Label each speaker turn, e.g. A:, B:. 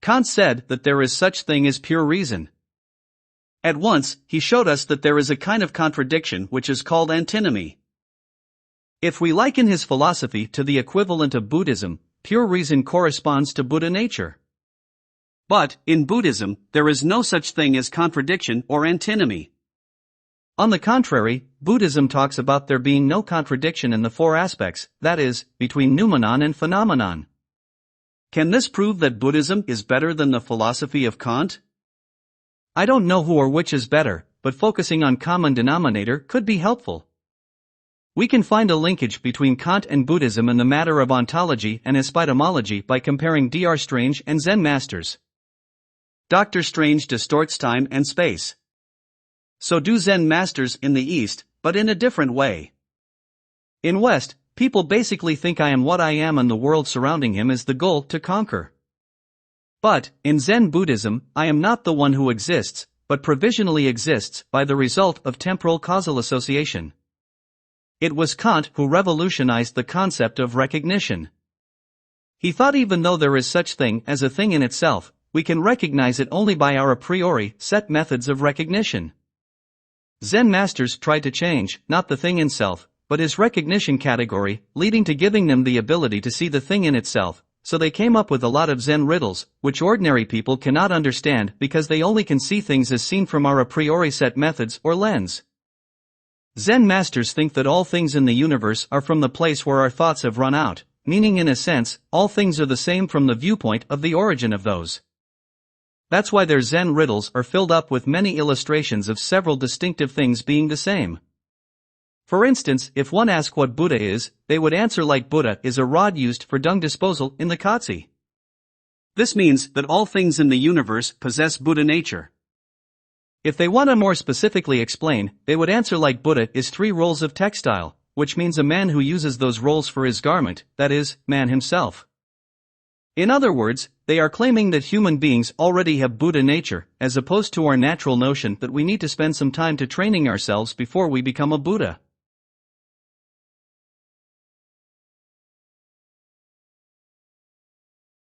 A: Kant said that there is such thing as pure reason. At once, he showed us that there is a kind of contradiction which is called antinomy. If we liken his philosophy to the equivalent of Buddhism, pure reason corresponds to Buddha nature. But, in Buddhism, there is no such thing as contradiction or antinomy. On the contrary, Buddhism talks about there being no contradiction in the four aspects, that is, between noumenon and phenomenon. Can this prove that Buddhism is better than the philosophy of Kant? I don't know who or which is better, but focusing on common denominator could be helpful. We can find a linkage between Kant and Buddhism in the matter of ontology and espitemology by comparing Dr. Strange and Zen masters. Dr. Strange distorts time and space. So do Zen masters in the East, but in a different way. In West, people basically think I am what I am and the world surrounding him is the goal to conquer. But, in Zen Buddhism, I am not the one who exists, but provisionally exists by the result of temporal causal association. It was Kant who revolutionized the concept of recognition. He thought even though there is such thing as a thing in itself, we can recognize it only by our a priori set methods of recognition. Zen masters tried to change, not the thing in itself, but his recognition category, leading to giving them the ability to see the thing in itself, so they came up with a lot of Zen riddles, which ordinary people cannot understand because they only can see things as seen from our a priori set methods or lens. Zen masters think that all things in the universe are from the place where our thoughts have run out, meaning in a sense, all things are the same from the viewpoint of the origin of those. That's why their Zen riddles are filled up with many illustrations of several distinctive things being the same. For instance, if one asks what Buddha is, they would answer like Buddha is a rod used for dung disposal in the Katsi. This means that all things in the universe possess Buddha nature. If they want to more specifically explain, they would answer like Buddha is 3 rolls of textile, which means a man who uses those rolls for his garment, that is, man himself. In other words, they are claiming that human beings already have Buddha nature, as opposed to our natural notion that we need to spend some time to training ourselves before we become a Buddha.